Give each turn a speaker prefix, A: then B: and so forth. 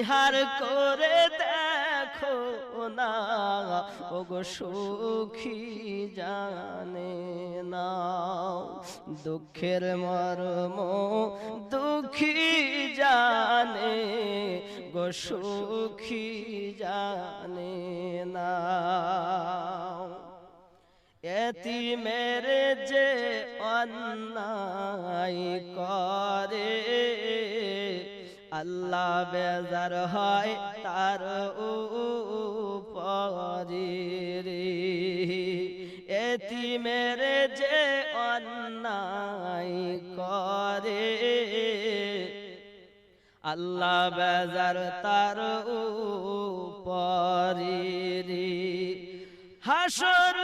A: বিহার করে দেখো না, ওগো সুখী জানে না। দুঃখের মর্ম দুঃখী জানে গো, সুখী জানে না। এতিমের যে অন্যায় করে আল্লাহ বেজার হয় তার উপরে রে। এতিমের যে অন্যায় করে আল্লাহ বেজার তার উপরে রে। হাসর